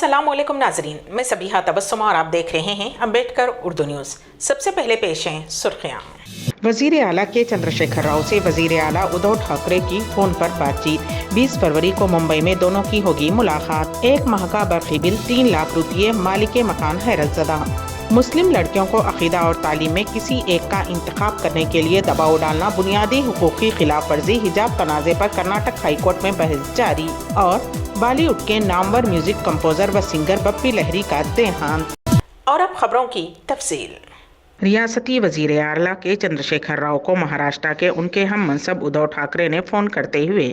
अस्सलाम वालेकुम नाजरीन, मैं सबीहा तबस्सुमा और आप देख रहे हैं अम्बेडकर उर्दू न्यूज़। सबसे पहले पेश हैं सुर्खियाँ। वजीर आला के चंद्रशेखर राव से वजीर आला उद्धव ठाकरे की फोन पर बातचीत। 20 फरवरी को मुंबई में दोनों की होगी मुलाकात। 1 माह का बरखी बिल, 3 लाख रुपये, मालिक मकान हैरत ज़दा। मुस्लिम लड़कियों को अकीदा और तालीम में किसी एक का इंतखाब करने के लिए दबाव डालना बुनियादी हुकूक की खिलाफ वर्जी। हिजाब तनाज़े पर कर्नाटक हाई कोर्ट में बहस जारी। और बॉलीवुड के नामवर म्यूजिक कंपोजर व सिंगर बप्पी लहरी का देहांत। और अब खबरों की तफसील। रियासती वजीर आला के चंद्रशेखर राव को महाराष्ट्र के उनके हम मनसब उद्धव ठाकरे ने फ़ोन करते हुए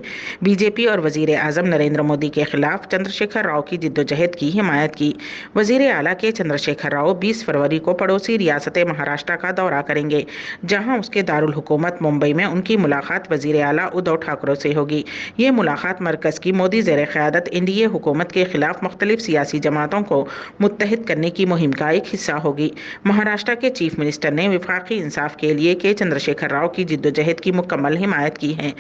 बीजेपी और वजीर आज़म नरेंद्र मोदी के खिलाफ चंद्रशेखर राव की जिद्दोजहद की हिमायत की। वजीर आला के चंद्रशेखर राव 20 फरवरी को पड़ोसी रियासत महाराष्ट्र का दौरा करेंगे, जहां उसके दारुल हुकूमत मुंबई में उनकी मुलाकात वजीर आला उद्धव ठाकरे से होगी। ये मुलाकात मरकज़ की मोदी ज़ेर क़यादत एनडीए हुकूमत के खिलाफ मुख्तलिफ सियासी जमातों को मुत्तहिद करने की मुहिम का एक हिस्सा होगी। महाराष्ट्र के चीफ मिनिस्टर ने वफाकी इंसाफ के लिए के चंद्रशेखर राव की जिद्दोजहद की मुकम्मल हिमायत की है।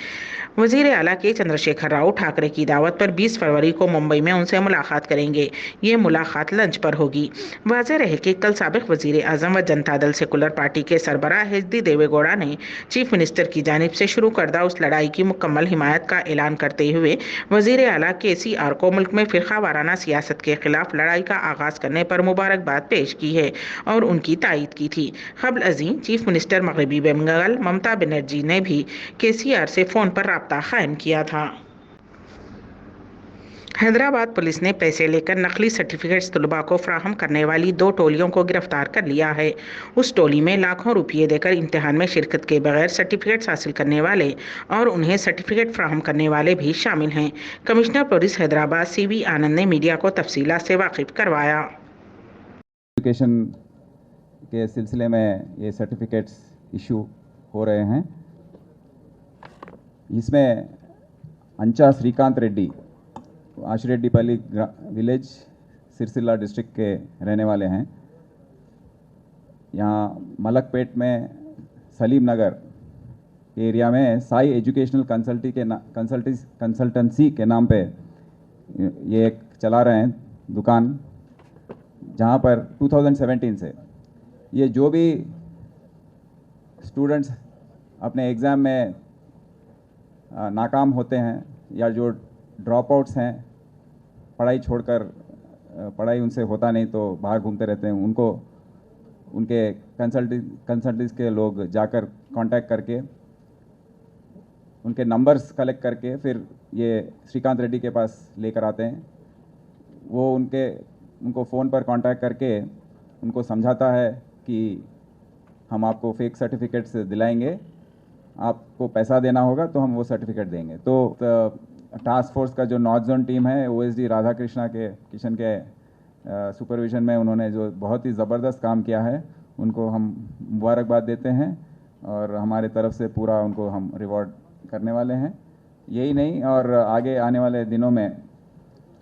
वजीर आला के चंद्रशेखर राव ठाकरे की दावत पर 20 फरवरी को मुंबई में उनसे मुलाकात करेंगे। ये मुलाकात लंच पर होगी। वाज़ेह रहे कि कल साबिक वजीर आज़म व जनता दल सेकुलर पार्टी के सरबराह एच.डी. देवेगौड़ा ने चीफ मिनिस्टर की जानिब से शुरू करदा उस लड़ाई की मुकम्मल हिमायत का ऐलान करते हुए वजीर आला KCR को मुल्क में फिरका वाराना सियासत के खिलाफ लड़ाई का आगाज करने पर मुबारकबाद पेश की है और उनकी तायीद की थी। क़ब्ल अज़ीं चीफ मिनिस्टर मगरबी बंगाल ममता बनर्जी ने भी KCR से फ़ोन पर राब्ता कायम किया था। हैदराबाद पुलिस ने पैसे लेकर नकली सर्टिफिकेट्स तलबा को फराहम करने वाली 2 टोलियों को गिरफ्तार कर लिया है। उस टोली में लाखों रुपये देकर इम्तिहान में शिरकत के बगैर सर्टिफिकेट्स हासिल करने वाले और उन्हें सर्टिफिकेट फराहम करने वाले भी शामिल हैं। कमिश्नर पुलिस हैदराबाद CV आनंद ने मीडिया को तफसीलात से वाकिफ करवाया। एजुकेशन के सिलसिले में ये सर्टिफिकेट्स इशू हो रहे हैं। इसमें अंचा श्रीकांत रेड्डी आशिरेड्डीपल्ली विलेज सिरसिल्ला डिस्ट्रिक्ट के रहने वाले हैं। यहाँ मलकपेट में सलीम नगर एरिया में साई एजुकेशनल कंसल्टेंसी के नाम पे ये एक चला रहे हैं दुकान, जहाँ पर 2017 से ये जो भी स्टूडेंट्स अपने एग्ज़ाम में नाकाम होते हैं या जो ड्रॉप आउट्स हैं, पढ़ाई छोड़कर पढ़ाई उनसे होता नहीं तो बाहर घूमते रहते हैं, उनको उनके कंसल्टेंट्स के लोग जाकर कांटेक्ट करके उनके नंबर्स कलेक्ट करके फिर ये श्रीकांत रेड्डी के पास लेकर आते हैं। वो उनको फ़ोन पर कांटेक्ट करके उनको समझाता है कि हम आपको फेक सर्टिफिकेट्स दिलाएंगे, आपको पैसा देना होगा तो हम वो सर्टिफिकेट देंगे। तो टास्क फोर्स का जो नॉर्थ जोन टीम है OSD राधाकृष्णा के किशन के सुपरविजन में उन्होंने जो बहुत ही ज़बरदस्त काम किया है, उनको हम मुबारकबाद देते हैं और हमारे तरफ से पूरा उनको हम रिवॉर्ड करने वाले हैं। यही नहीं, और आगे आने वाले दिनों में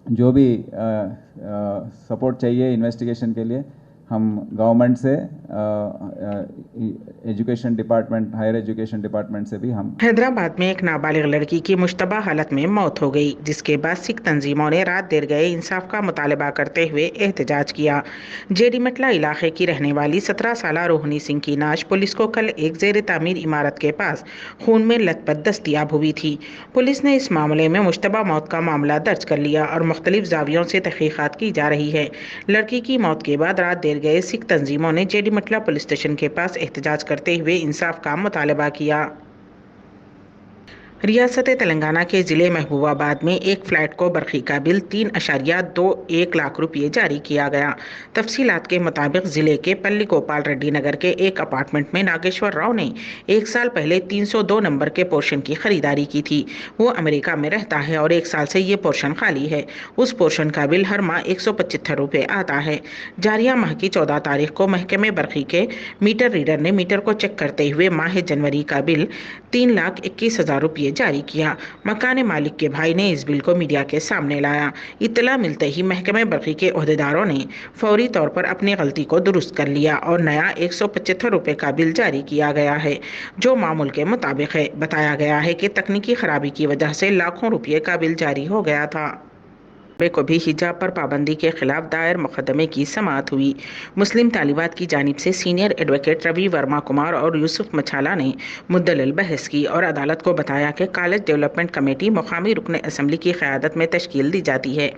जो भी सपोर्ट चाहिए इन्वेस्टिगेशन के लिए हम गवर्नमेंट से education department, higher education department से भी हम। हैदराबाद में एक नाबालिग लड़की की मुश्तबा हालत में मौत हो गई, जिसके बाद सिख तंजीमों ने रात देर गए इंसाफ का मुतालबा करते हुए एहतजाज किया। जेडीमटला इलाके की रहने वाली 17 साला रोहिणी सिंह की नाश पुलिस को कल एक जेर तामीर इमारत के पास खून में लथपथ दस्तयाब हुई थी। पुलिस ने इस मामले में मुश्तबा मौत का मामला दर्ज कर लिया और मुख्तलिफ जावियों से तहकीकात की जा रही है। लड़की की मौत के बाद रात देर गए सिख तंजीमों ने जेडीमटला पुलिस स्टेशन के पास एहतजाज करते हुए इंसाफ का मुतालबा किया। रियासत तेलंगाना के ज़िले महबूबाबाद में एक फ्लैट को बरखी का बिल 3.21 लाख रुपये जारी किया गया। तफसीलात के मुताबिक ज़िले के पल्ली गोपाल रेड्डी नगर के एक अपार्टमेंट में नागेश्वर राव ने 1 साल पहले 302 नंबर के पोर्शन की खरीदारी की थी। वो अमेरिका में रहता है और 1 साल से ये पोर्शन खाली है। उस पोर्शन का बिल हर माह 175 रुपये आता है। जारिया माह की 14 तारीख को महकमे बरखी के मीटर रीडर ने मीटर को चेक करते हुए माह जनवरी का बिल 3,21,000 रुपये जारी किया। मकान मालिक के भाई ने इस बिल को मीडिया के सामने लाया। इत्तला मिलते ही महकमे बरखी के ओहदेदारों ने फौरी तौर पर अपनी गलती को दुरुस्त कर लिया और नया 175 रुपये का बिल जारी किया गया है, जो मामूल के मुताबिक है। बताया गया है कि तकनीकी खराबी की वजह से लाखों रुपये का बिल जारी हो गया था। को भी हिजाब पर पाबंदी के खिलाफ दायर मुकदमे की समाअत हुई। मुस्लिम तालिबात की जानिब से सीनियर एडवोकेट रवि वर्मा कुमार और यूसुफ मछाला ने मुद्दलिल बहस की और अदालत को बताया कि कॉलेज डेवलपमेंट कमेटी मुकामी रुकन असम्बली की क़यादत में तश्कील दी जाती है।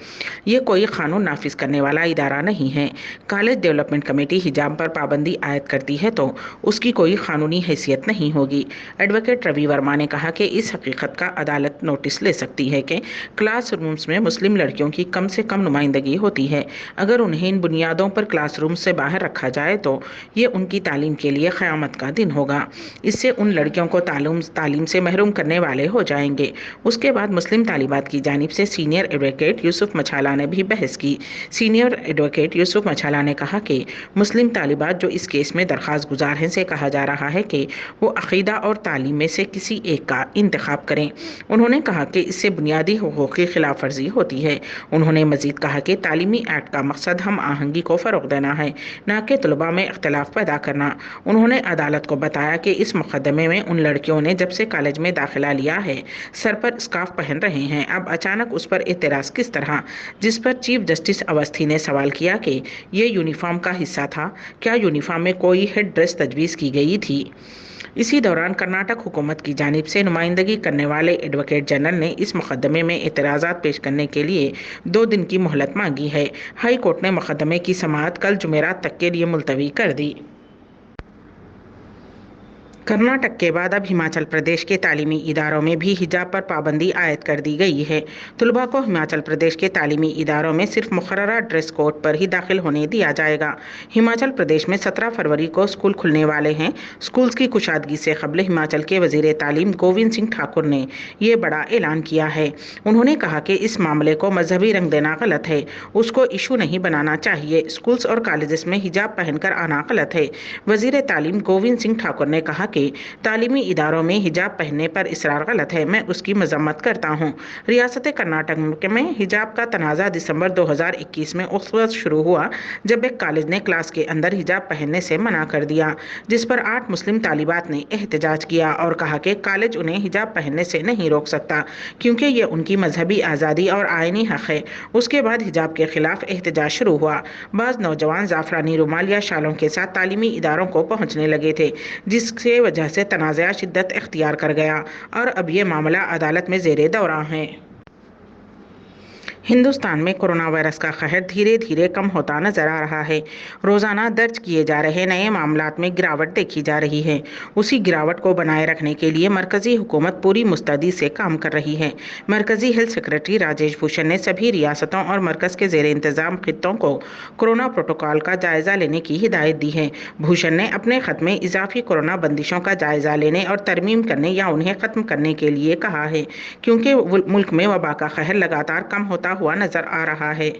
ये कोई कानून नाफिज करने वाला इदारा नहीं है। कॉलेज डेवलपमेंट कमेटी हिजाब पर पाबंदी आयद करती है तो उसकी कोई कानूनी हैसियत नहीं होगी। एडवोकेट रवि वर्मा ने कहा कि इस हकीकत का अदालत नोटिस ले सकती है कि क्लास रूम्स में मुस्लिम लड़कियों की कम से कम नुमाइंदगी होती है। अगर उन्हें इन बुनियादों पर क्लासरूम से बाहर रखा जाए तो ये उनकी तालीम के लिए क़यामत का दिन होगा। इससे उन लड़कियों को तालीम से महरूम करने वाले हो जाएंगे। उसके बाद मुस्लिम तालिबात की जानिब से सीनियर एडवोकेट यूसुफ मछाला ने भी बहस की। सीनियर एडवोकेट यूसुफ मछाला ने कहा कि मुस्लिम तालिबात जो इस केस में दरख्वास्त गुजार हैं से कहा जा रहा है कि वो अक़ीदा और तालीम में से किसी एक का इंतखाब करें। उन्होंने कहा कि इससे बुनियादी हुकूक़ की खिलाफ वर्जी होती है। उन्होंने मजीद कहा कि तालीमी एक्ट का मकसद हम आहंगी को फ़रोग़ देना है, न कि तलबा में इख्तलाफ पैदा करना। उन्होंने अदालत को बताया कि इस मुकदमे में उन लड़कियों ने जब से कॉलेज में दाखिला लिया है सर पर स्कार्फ पहन रहे हैं, अब अचानक उस पर एतराज़ किस तरह, जिस पर चीफ जस्टिस अवस्थी ने सवाल किया कि ये यूनिफॉर्म का हिस्सा था, क्या यूनिफॉर्म में कोई हेड ड्रेस तजवीज़ की गई थी। इसी दौरान कर्नाटक हुकूमत की जानिब से नुमाइंदगी करने वाले एडवोकेट जनरल ने इस मुकदमे में एतराज़ात पेश करने के लिए 2 दिन की मोहलत मांगी है। हाई कोर्ट ने मुकदमे की समाअत कल जुमेरात तक के लिए मुलतवी कर दी। कर्नाटक के बाद अब हिमाचल प्रदेश के तालीमी इदारों में भी हिजाब पर पाबंदी आयद कर दी गई है। तलबा को हिमाचल प्रदेश के तालीमी इदारों में सिर्फ मुकर्ररा ड्रेस कोड पर ही दाखिल होने दिया जाएगा। हिमाचल प्रदेश में 17 फरवरी को स्कूल खुलने वाले हैं। स्कूल्स की कुशादगी से कबल हिमाचल के वज़ीर तालीम गोविंद सिंह ठाकुर ने ये बड़ा ऐलान किया है। उन्होंने कहा कि इस मामले को मजहबी रंग देना गलत है, उसको इशू नहीं बनाना चाहिए। स्कूल्स और कॉलेजेस में हिजाब पहनकर आना गलत है। वज़ीर तालीम गोविंद सिंह ठाकुर ने कहा कि तालीमी इदारों में हिजाब पहनने पर इसरार गलत है, मैं उसकी मजम्मत करता हूँ। रियासत कर्नाटक में हिजाब का तनाज़ा दिसंबर 2021 में उस वक्त शुरू हुआ जब एक कॉलेज ने क्लास के अंदर हिजाब पहनने से मना कर दिया, जिस पर 8 मुस्लिम तालिबात ने एहतजाज किया और कहा कि कॉलेज उन्हें हिजाब पहनने से नहीं रोक सकता क्योंकि ये उनकी मजहबी आज़ादी और आईनी हक है। उसके बाद हिजाब के खिलाफ एहतजाज शुरू हुआ। बाज़ नौजवान ज़ाफ़रानी रुमाल या शालों के साथ तालीमी इदारों को पहुँचने लगे थे, जिससे वजह से तनाज़ा शिद्दत इख्तियार कर गया और अब ये मामला अदालत में ज़ेरे दौरान है। हिंदुस्तान में कोरोना वायरस का कहर धीरे धीरे कम होता नजर आ रहा है। रोज़ाना दर्ज किए जा रहे नए मामलात में गिरावट देखी जा रही है। उसी गिरावट को बनाए रखने के लिए मरकज़ी हुकूमत पूरी मुस्तैदी से काम कर रही है। मरकज़ी हेल्थ सेक्रेटरी राजेश भूषण ने सभी रियासतों और मरकज़ के ज़ेरे इंतज़ाम खित्तों को कोरोना प्रोटोकॉल का जायज़ा लेने की हिदायत दी है। भूषण ने अपने ख़त में इजाफी कोरोना बंदिशों का जायज़ा लेने और तरमीम करने या उन्हें ख़त्म करने के लिए कहा है, क्योंकि मुल्क में वबा का कहर लगातार कम होता हुआ नजर आ रहा है।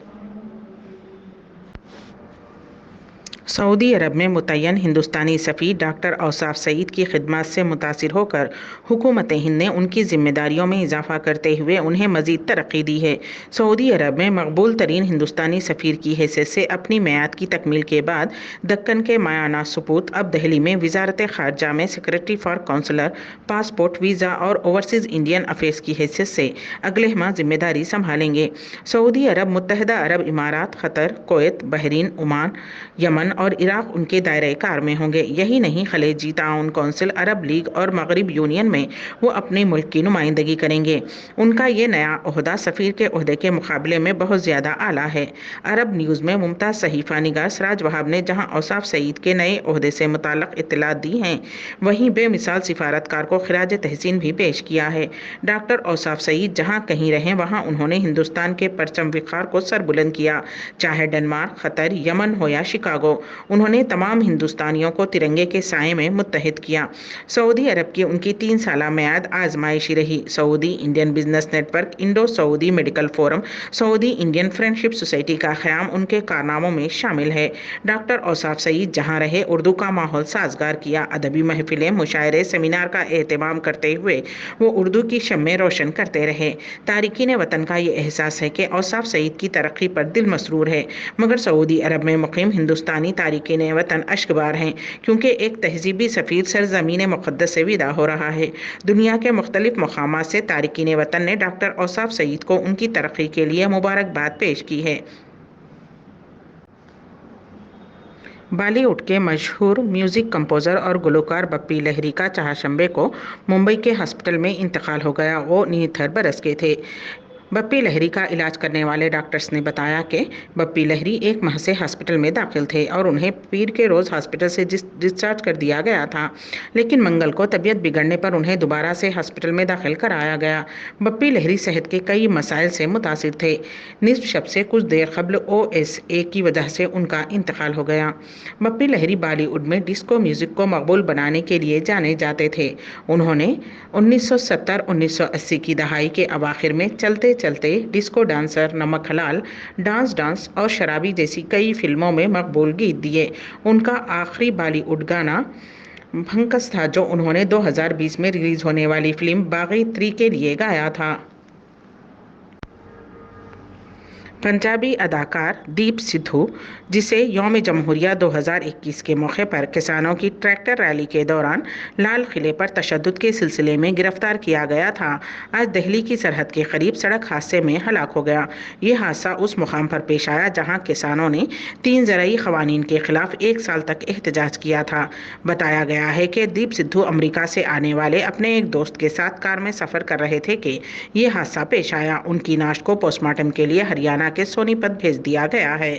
सऊदी अरब में मुतय्यन हिंदुस्तानी सफ़ीर डॉक्टर औसाफ सईद की खिदमत से मुतासिर होकर हुकूमत हिंद ने उनकी जिम्मेदारियों में इजाफा करते हुए उन्हें मज़ीद तरक्की दी है। सऊदी अरब में मकबूल तरीन हिंदुस्तानी सफ़ीर की हैसियत से अपनी मियाद की तकमील के बाद दक्कन के मायाना सपूत अब दहली में वज़ारत ख़ारजा में secretary for counsellor, passport, visa और ओवरसीज़ इंडियन अफेयर्स की हैसियत से अगले माह जिम्मेदारी संभालेंगे। सऊदी अरब, मुत्तहिदा अरब इमारात, Qatar, Kuwait, Bahrain, Oman, Yemen और इराक उनके दायरे कार में होंगे। यही नहीं, खलीजी ताउन काउंसिल, अरब लीग और मगरिब यूनियन में वो अपने मुल्क की नुमाइंदगी करेंगे। उनका ये नया ओहदा सफ़ीर के ओहदे के मुकाबले में बहुत ज़्यादा आला है। अरब न्यूज़ में मुमताज़ सहीफ़ा निगार सराज वहाब ने जहां औसाफ सईद के नए ओहदे से मुताल्लिक़ इत्तलात दी हैं, वहीं बेमिसाल सिफारतकार को खिराज तहसीन भी पेश किया है। डॉक्टर औसाफ सईद जहाँ कहीं रहें वहाँ उन्होंने हिंदुस्तान के परचम विकार को सरबुलंद किया, चाहे डेनमार्क, क़तर, यमन हो या शिकागो। उन्होंने तमाम हिंदुस्तानियों को तिरंगे के साए में मुत्तहिद किया। सऊदी अरब की उनकी 3 साला मियाद आजमाइशी रही। Saudi Indian business network, Indo Saudi medical forum, Saudi Indian friendship society का क़याम उनके कारनामों में शामिल है। डॉक्टर औसाफ सईद जहाँ रहे उर्दू का माहौल साजगार किया। अदबी महफिलें, मुशायरे, सेमिनार का एहतमाम करते हुए वो उर्दू की शम्में रोशन करते रहे। तारिकीन वतन का ये एहसास है कि औसाफ सईद की तरक्की पर दिल मसरूर है, मगर सऊदी अरब में मुकीम हिंदुस्तानी پاکستانی تارکین وطن اشکبار ہیں، کیونکہ ایک تہذیبی سفیر سرزمین مقدس سے ودا ہو رہا ہے۔ دنیا کے مختلف مقامات سے تارکین وطن نے ڈاکٹر اوصاف سعید کو ان کی ترقی کے لیے مبارکباد پیش کی ہے۔ بالی ووڈ کے مشہور میوزک کمپوزر اور گلوکار بپی لہری کا چہارشنبے کو ممبئی کے ہسپتال میں انتقال ہو گیا۔ وہ 69 برس کے تھے۔ بپی لہری کا علاج کرنے والے ڈاکٹرز نے بتایا کہ بپی لہری 1 ماہ سے ہسپتال میں داخل تھے اور انہیں پیر کے روز ہسپتال سے ڈسچارج کر دیا گیا تھا، لیکن منگل کو طبیعت بگڑنے پر انہیں دوبارہ سے ہسپتال میں داخل کرایا گیا۔ بپی لہری صحت کے کئی مسائل سے متاثر تھے۔ نصف شب سے کچھ دیر قبل OSA کی وجہ سے ان کا انتقال ہو گیا۔ بپی لہری بالی ووڈ میں ڈسکو میوزک کو مقبول بنانے کے لیے جانے جاتے تھے۔ انہوں نے 1970-1980 کی دہائی کے اواخر میں چلتے چلتے، ڈسکو ڈانسر، نمک حلال، ڈانس اور شرابی جیسی کئی فلموں میں مقبول گیت دیے۔ ان کا آخری بالی ووڈ گانا بھنکس تھا، جو انہوں نے 2020 میں ریلیز ہونے والی فلم باغی 3 کے لیے گایا تھا۔ پنجابی اداکار دیپ سدھو، جسے یوم جمہوریہ 2021 کے موقع پر کسانوں کی ٹریکٹر ریلی کے دوران لال قلعے پر تشدد کے سلسلے میں گرفتار کیا گیا تھا، آج دہلی کی سرحد کے قریب سڑک حادثے میں ہلاک ہو گیا۔ یہ حادثہ اس مقام پر پیش آیا جہاں کسانوں نے 3 زرعی قوانین کے خلاف 1 سال تک احتجاج کیا تھا۔ بتایا گیا ہے کہ دیپ سدھو امریکہ سے آنے والے اپنے ایک دوست کے ساتھ کار میں سفر کر رہے تھے کہ یہ حادثہ پیش آیا۔ ان کی نعش کو پوسٹ مارٹم کے لیے ہریانہ کے سونی پت بھیج دیا گیا ہے۔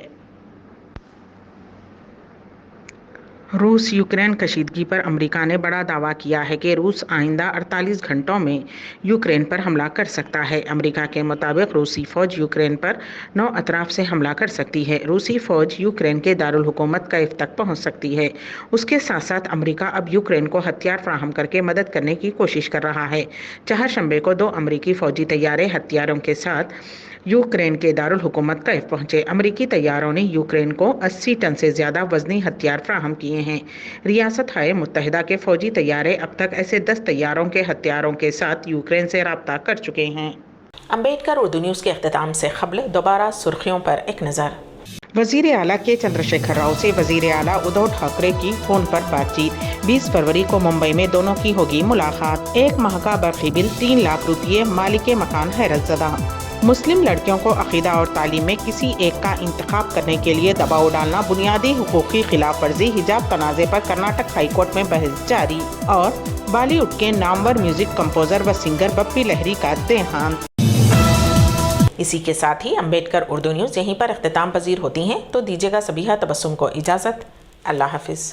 روس یوکرین کشیدگی پر امریکہ نے بڑا دعویٰ کیا ہے کہ روس آئندہ 48 گھنٹوں میں یوکرین پر حملہ کر سکتا ہے۔ امریکہ کے مطابق روسی فوج یوکرین پر 9 اطراف سے حملہ کر سکتی ہے۔ روسی فوج یوکرین کے دارالحکومت کیف تک پہنچ سکتی ہے۔ اس کے ساتھ ساتھ امریکہ اب یوکرین کو ہتھیار فراہم کر کے مدد کرنے کی کوشش کر رہا ہے۔ چہارشنبے کو 2 امریکی فوجی طیارے ہتھیاروں کے ساتھ یوکرین کے دارالحکومت کیف پہنچے۔ امریکی طیاروں نے یوکرین کو 80 ٹن سے زیادہ وزنی ہتھیار فراہم کیے ہیں۔ ریاستہائے متحدہ کے فوجی طیارے اب تک ایسے 10 طیاروں کے ہتھیاروں کے ساتھ یوکرین سے رابطہ کر چکے ہیں۔ امبیڈکر اردو نیوز کے اختتام سے قبل دوبارہ سرخیوں پر ایک نظر۔ وزیر اعلیٰ کے چندر شیکھر راؤ سے وزیر اعلیٰ ادھو ٹھاکرے کی فون پر بات چیت، 20 فروری کو ممبئی میں دونوں کی ہوگی ملاقات۔ 1 ماہ کا برقی بل، 3 لاکھ روپے، مالک مکان حیرت زدہ۔ مسلم لڑکیوں کو عقیدہ اور تعلیم میں کسی ایک کا انتخاب کرنے کے لیے دباؤ ڈالنا بنیادی حقوق کی خلاف ورزی، حجاب تنازع پر کرناٹک ہائی کورٹ میں بحث جاری۔ اور بالی ووڈ کے نامور میوزک کمپوزر و سنگر بپی لہری کا دیہانت۔ اسی کے ساتھ ہی امبیڈکر اردو نیوز یہیں پر اختتام پذیر ہوتی ہیں، تو دیجیے گا سبیحہ تبسم کو اجازت۔ اللہ حافظ۔